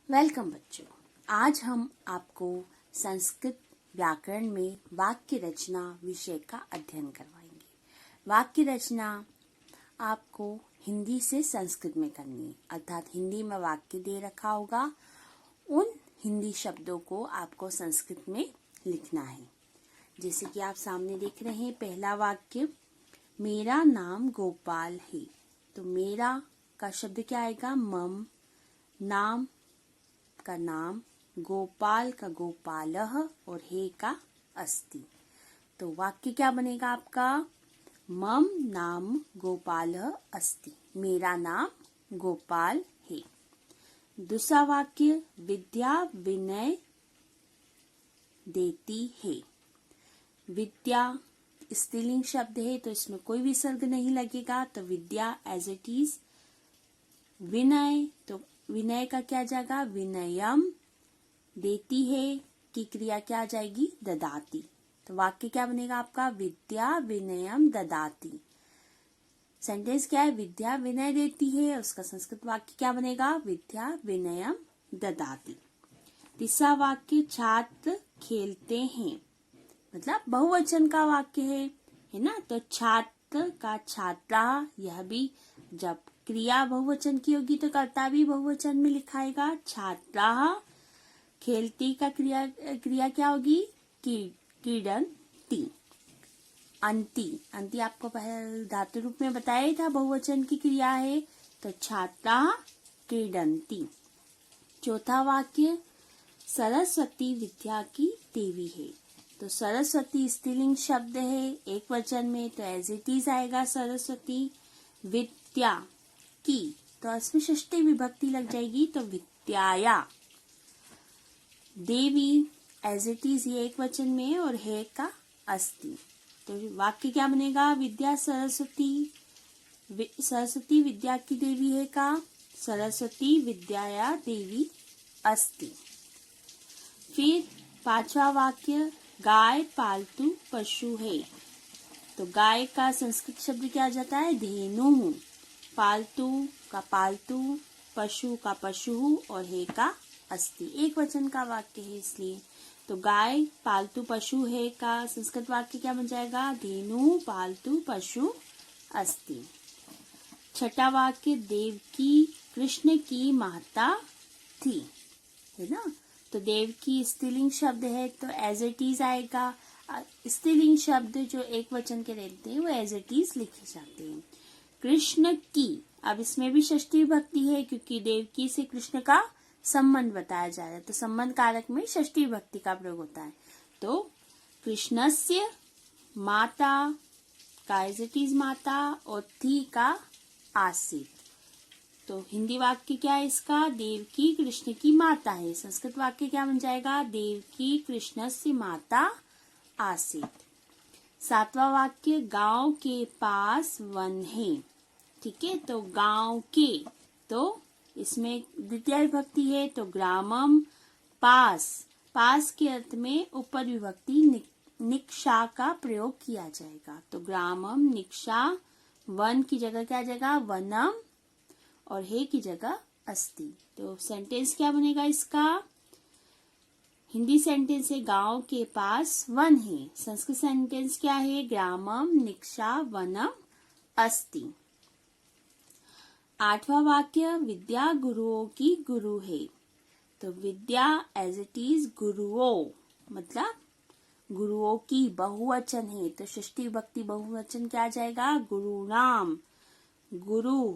Welcome बच्चों। आज हम आपको संस्कृत व्याकरण में वाक्य रचना विषय का अध्ययन करवाएंगे। वाक्य रचना आपको हिंदी से संस्कृत में करनी है, अर्थात हिंदी में वाक्य दे रखा होगा, उन हिंदी शब्दों को आपको संस्कृत में लिखना है। जैसे कि आप सामने देख रहे हैं, पहला वाक्य, मेरा नाम गोपाल है। तो मेरा का शब्द क्या आएगा? मम। नाम का नाम, गोपाल का गोपालः और हे का अस्ति। तो वाक्य क्या बनेगा आपका? मम नाम गोपालः अस्ति। मेरा नाम गोपाल है। दूसरा वाक्य, विद्या विनय देती है। विद्या स्त्रीलिंग शब्द है तो इसमें कोई विसर्ग नहीं लगेगा, तो विद्या एज इट इज। विनय, तो विनय का क्या जाएगा? विनयम। देती है की क्रिया क्या आ जाएगी? ददाती। तो वाक्य क्या बनेगा आपका? विद्या विनयम ददाती। सेंटेंस क्या है? विद्या विनय देती है, उसका संस्कृत वाक्य क्या बनेगा? विद्या विनयम ददाती। तीसरा वाक्य, छात्र खेलते हैं, मतलब बहुवचन का वाक्य है ना। तो छात्र का छात्रा, यह भी जब क्रिया बहुवचन की होगी तो कर्ता भी बहुवचन में लिखाएगा। छात्रा। खेलती का क्रिया क्या होगी? क्रीडन्ति। अंति, अंति आपको धातु रूप में बताया था बहुवचन की क्रिया है, तो छात्रा क्रीडन्ति। चौथा वाक्य, सरस्वती विद्या की देवी है। तो सरस्वती स्त्रीलिंग शब्द है, एक वचन में, तो एज इट इज आएगा सरस्वती। विद्या की, तो इसमें षष्ठी विभक्ति लग जाएगी, तो विद्याया। देवी एज इट इज, ये एक वचन में है, और है का अस्ति। तो वाक्य क्या बनेगा? विद्या सरस्वती, सरस्वती विद्या की देवी है का, सरस्वती विद्याया देवी अस्ति। फिर पांचवा वाक्य, गाय पालतू पशु है। तो गाय का संस्कृत शब्द क्या आ जाता है? धेनु। पालतू का पालतू, पशु का पशु और है का अस्ति। एक वचन का वाक्य है इसलिए। तो गाय पालतू पशु है का संस्कृत वाक्य क्या बन जाएगा? धेनु पालतू पशु अस्ति। छठा वाक्य, देवकी कृष्ण की माता थी, है ना। तो देवकी स्त्रीलिंग शब्द है तो एज इट इज आएगा। स्त्रीलिंग शब्द जो एक वचन के रहते हैं वो एज इट इज लिखे जाते हैं। कृष्ण की, अब इसमें भी षष्ठी विभक्ति है क्योंकि देवकी से कृष्ण का संबंध बताया जा रहा है, तो संबंध कारक में षष्ठी विभक्ति का प्रयोग होता है। तो कृष्णस्य माता का एज इट इज माता, और थी का आसीत। तो हिंदी वाक्य क्या है इसका? देवकी कृष्ण की माता है। संस्कृत वाक्य क्या बन जाएगा? देवकी कृष्णस्य माता आसीत। सातवां वाक्य, गांव के पास वन है। ठीक है, तो गांव के, तो इसमें द्वितीय विभक्ति है, तो ग्रामम। पास, पास के अर्थ में ऊपर विभक्ति निक्षा का प्रयोग किया जाएगा। तो ग्रामम निक्षा। वन की जगह क्या आ जाएगा? वनम, और हे की जगह अस्ति। तो सेंटेंस क्या बनेगा इसका? हिंदी सेंटेंस है गांव के पास वन है। संस्कृत सेंटेंस क्या है? ग्रामम निक्षा वनम अस्ति। आठवां वाक्य, विद्या गुरुओं की गुरु है। तो विद्या एज इट इज गुरुओं, मतलब गुरुओं की बहुवचन है, तो षष्ठी विभक्ति बहुवचन क्या आ जाएगा? गुरुणाम। गुरु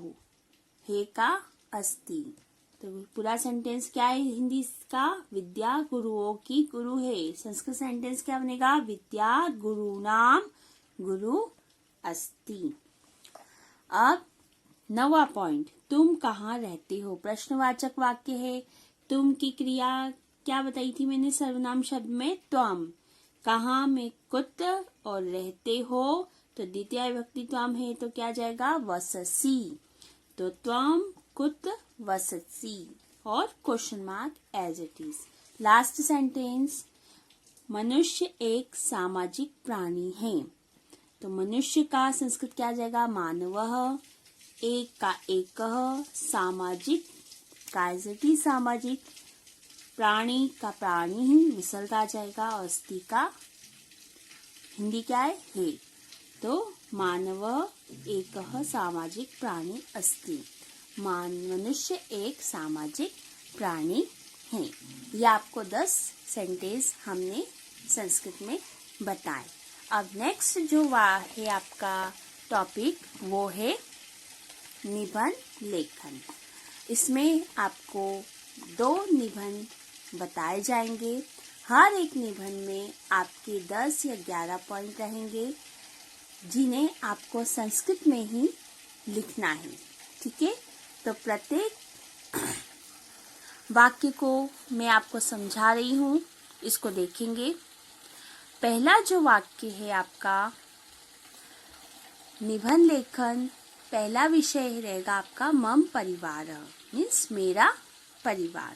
हे का अस्ति। तो पूरा सेंटेंस क्या है हिंदी का? विद्या गुरुओं की गुरु है। संस्कृत सेंटेंस क्या बनेगा? विद्या गुरुणाम गुरु अस्ति। अब 9वां पॉइंट, तुम कहाँ रहते हो? प्रश्नवाचक वाक्य है। तुम की क्रिया क्या बताई थी मैंने सर्वनाम शब्द में? त्वम। कहाँ में कुत्र, और रहते हो तो द्वितीय विभक्ति त्वम है, तो क्या जाएगा? वससी। तो त्वम कुत्र वससी, और question mark as it is. Last sentence, मनुष्य एक सामाजिक प्राणी है। तो मनुष्य का संस्कृत क्या आ जाएगा? मानवः। एक का एकः, सामाजिक कायजती सामाजिक, प्राणी का प्राणी ही विसर्ग आ जाएगा, और अस्थि का हिंदी क्या है, हे। तो मानव एकः सामाजिक प्राणी अस्ति, मनुष्य एक सामाजिक प्राणी है। ये आपको 10 सेंटेंस हमने संस्कृत में बताए। अब नेक्स्ट जो है आपका टॉपिक वो है निबंध लेखन। इसमें आपको 2 निबंध बताए जाएंगे। हर एक निबंध में आपके 10 या 11 पॉइंट रहेंगे, जिन्हें आपको संस्कृत में ही लिखना है। ठीक है, तो प्रत्येक वाक्य को मैं आपको समझा रही हूँ, इसको देखेंगे। पहला जो वाक्य है आपका निबंध लेखन, पहला विषय रहेगा आपका मम परिवार, मीन्स मेरा परिवार।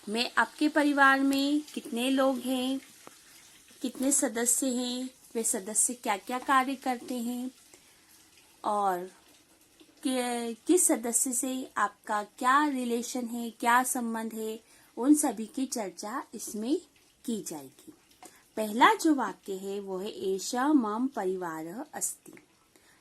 मैं आपके परिवार में कितने लोग हैं, कितने सदस्य हैं, वे सदस्य क्या क्या कार्य करते हैं, और किस सदस्य से आपका क्या रिलेशन है, क्या संबंध है, उन सभी की चर्चा इसमें की जाएगी। पहला जो वाक्य है वो है एषा मम परिवारः अस्ति,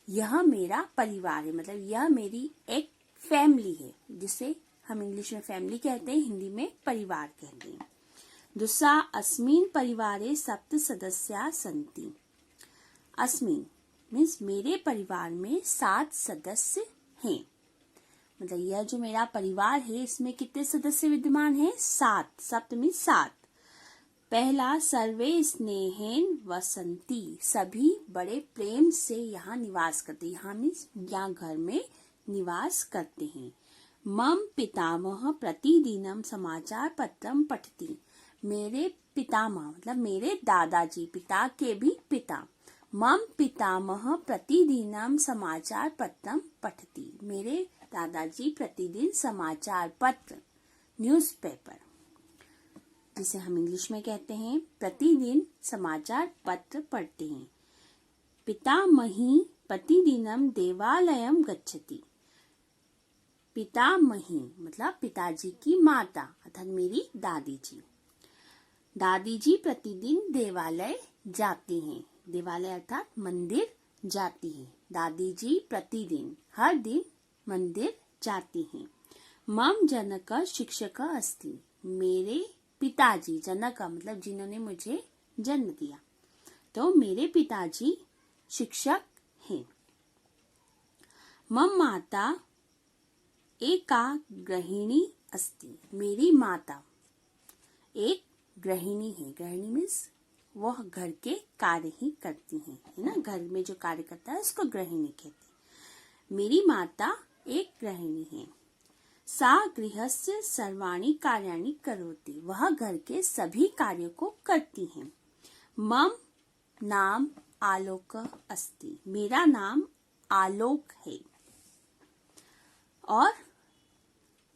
यह मेरा परिवार है, मतलब यह मेरी एक फैमिली है, जिसे हम इंग्लिश में फैमिली कहते हैं, हिंदी में परिवार कहते हैं। दूसरा, अस्मिन् परिवारे 7 सदस्याः सन्ति। अस्मिन् मीन्स मेरे परिवार में 7 सदस्य हैं, मतलब यह जो मेरा परिवार है इसमें कितने सदस्य विद्यमान हैं, 7। सप्त मीन्स 7। पहला, सर्वे स्नेहेन वसंती, सभी बड़े प्रेम से यहाँ निवास करते, यहाँ मीन्स यहाँ घर में निवास करते हैं। मम पितामह प्रतिदिनम समाचार पत्रम पठति, मेरे पितामह मतलब मेरे दादाजी, पिता के भी पिता। मम पितामह प्रतिदिनम समाचार पत्रम पठति, मेरे दादाजी प्रतिदिन समाचार पत्र, न्यूज़पेपर जिसे हम इंग्लिश में कहते हैं, प्रतिदिन समाचार पत्र पढ़ते हैं। पितामही प्रतिदिनम देवालयम गच्छति, पितामही मतलब पिताजी की माता अर्थात मेरी दादी जी। दादी जी प्रतिदिन देवालय जाती हैं, देवालय अर्थात मंदिर जाती है। दादी जी प्रतिदिन हर दिन मंदिर जाती हैं। मम जनक शिक्षक अस्ति, मेरे पिताजी, जनक मतलब जिन्होंने मुझे जन्म दिया, तो मेरे पिताजी शिक्षक हैं। मम माता एका गृहिणी अस्ति, मेरी माता एक गृहिणी है। गृहिणी मीन्स वह घर के कार्य ही करती हैं, है ना, घर में जो कार्य करता है उसको गृहिणी कहते हैं। मेरी माता एक गृहिणी है। सा गृहस्य सर्वाणि कार्याणि करोति, वह घर के सभी कार्यों को करती हैं। मम नाम आलोक अस्ति, मेरा नाम आलोक है। और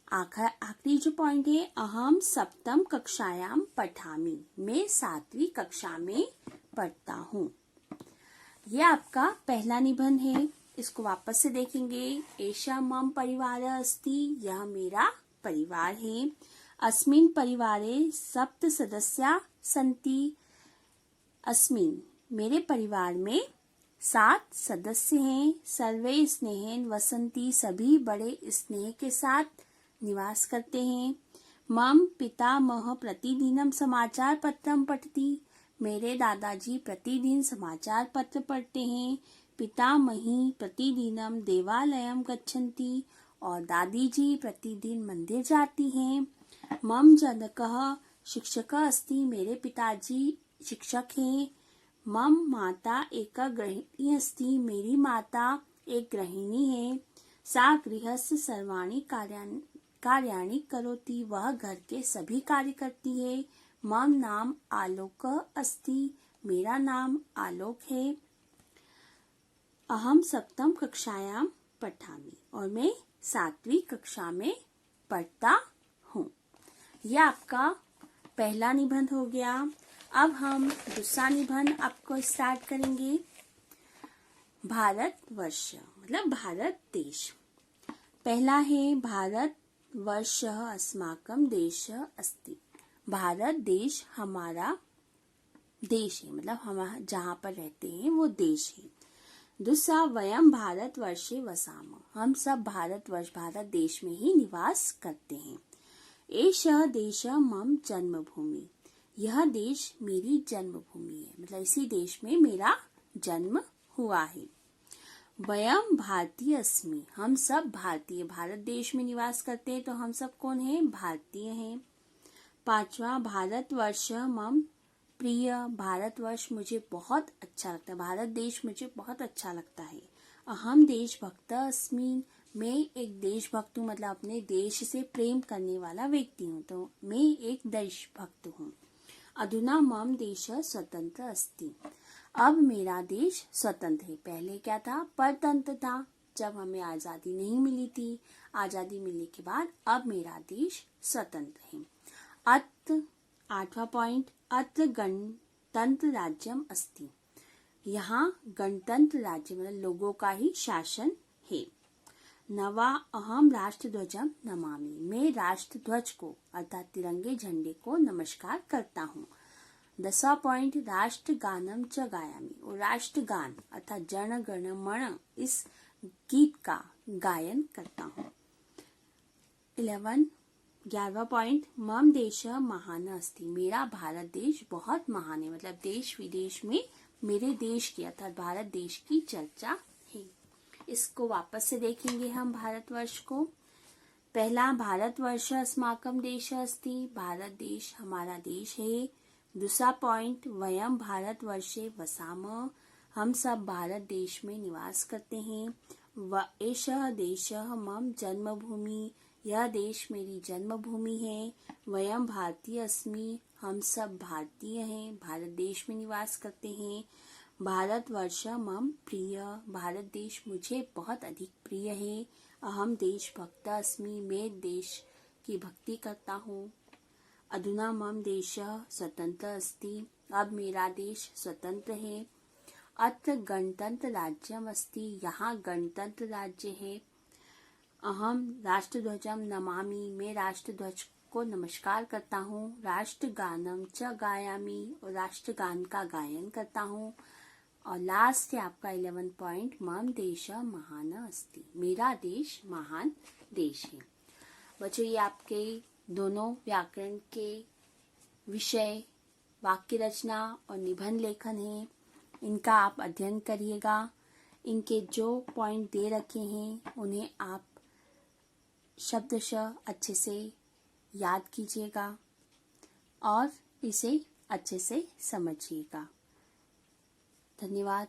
आखिरी जो पॉइंट है, अहम सप्तम कक्षायाम पठामि, मैं 7वीं कक्षा में पढ़ता हूँ। यह आपका पहला निबंध है, इसको वापस से देखेंगे। एषा मम परिवारः अस्ति, यह मेरा परिवार है। अस्मिन् परिवारे 7 सदस्याः सन्ति, अस्मिन् मेरे परिवार में 7 सदस्य हैं। सर्वे स्नेहेन वसन्ति, सभी बड़े स्नेह के साथ निवास करते हैं। मम पितामह प्रतिदिनम समाचार पत्रम पठति, मेरे दादाजी प्रतिदिन समाचार पत्र पढ़ते हैं। पितामही प्रतिदिनम देवालयम गच्छन्ति, और दादी जी प्रतिदिन मंदिर जाती हैं। मम जनकः शिक्षकः अस्ति, मेरे पिताजी शिक्षक हैं। मम माता एका गृहिणी अस्ति, मेरी माता एक गृहिणी है। सा गृहस्य सर्वाणि कार्याणि करोति, वह घर के सभी कार्य करती है। मम नाम आलोक अस्ति, मेरा नाम आलोक है। अहम सप्तम कक्षायाम पठामि, और मैं 7वीं कक्षा में पढ़ता हूँ। यह आपका पहला निबंध हो गया। अब हम दूसरा निबंध आपको स्टार्ट करेंगे। भारतवर्ष मतलब भारत देश। पहला है भारत वर्षः अस्माकं देशः अस्ति। भारत देश हमारा देश है, मतलब हम जहाँ पर रहते हैं वो देश है। दूसरा, वयम भारतवर्षे वसामः, हम सब भारतवर्ष भारत देश में ही निवास करते हैं। एषः देशः मम जन्मभूमि, यह देश मेरी जन्मभूमि है, मतलब इसी देश में मेरा जन्म हुआ है। वयम भारतीय अस्मि, हम सब भारतीय भारत देश में निवास करते हैं, तो हम सब कौन है? भारतीय हैं। पांचवा, भारतवर्ष मम प्रिय, भारतवर्ष मुझे बहुत अच्छा लगता है, भारत देश मुझे बहुत अच्छा लगता है। अहम देशभक्त अस्मि, मैं एक देशभक्त हूँ, मतलब अपने देश से प्रेम करने वाला व्यक्ति हूँ, तो मैं एक देशभक्त हूँ। अधुना मम देश स्वतंत्र अस्ति, अब मेरा देश स्वतंत्र है। पहले क्या था? परतंत्र था, जब हमें आजादी नहीं मिली थी। आजादी मिलने के बाद अब मेरा देश स्वतंत्र है। अत्र, आठवां पॉइंट, अत्र गणतंत्र राज्यम अस्ति, यहाँ गणतंत्र राज्य मतलब लोगों का ही शासन है। नवा, अहम राष्ट्रध्वजम नमामि, मैं राष्ट्रध्वज को अर्थात तिरंगे झंडे को नमस्कार करता हूँ। 10वां पॉइंट, राष्ट्रगानम च गायामि, और राष्ट्रगान अर्थात जन गण मन इस गीत का गायन करता हूँ। 11वां पॉइंट, मम देश महान अस्ति, मेरा भारत देश बहुत महान है, मतलब देश विदेश में मेरे देश की अर्थात भारत देश की चर्चा है। इसको वापस से देखेंगे हम भारतवर्ष को। पहला, भारतवर्ष अस्माकं देश अस्ति, भारत देश हमारा देश है। दूसरा पॉइंट, वयम भारतवर्षे वसामः, हम सब भारत देश में निवास करते हैं। एषः देशः मम जन्मभूमि, यह देश मेरी जन्मभूमि है। वयम भारतीय अस्मि, हम सब भारतीय हैं, भारत देश में निवास करते हैं। भारतवर्ष मम प्रिय, भारत देश मुझे बहुत अधिक प्रिय है। अहम देशभक्त अस्मि, मैं देश की भक्ति करता हूँ। अधुना मम देश स्वतंत्र अस्ति, अब मेरा देश स्वतंत्र है। अत्र गणतंत्र राज्यम अस्ति, यहाँ गणतंत्र राज्य है। अहम राष्ट्रध्वजम नमामि, मैं राष्ट्रध्वज को नमस्कार करता हूँ। राष्ट्रगानम च गायामि, और राष्ट्रगान का गायन करता हूँ। और लास्ट है आपका 11 पॉइंट, मम देश महान अस्ति, मेरा देश महान देश है। बच्चों, ये आपके दोनों व्याकरण के विषय वाक्य रचना और निबंध लेखन है, इनका आप अध्ययन करिएगा। इनके जो पॉइंट दे रखे हैं उन्हें आप शब्दशः अच्छे से याद कीजिएगा और इसे अच्छे से समझिएगा। धन्यवाद।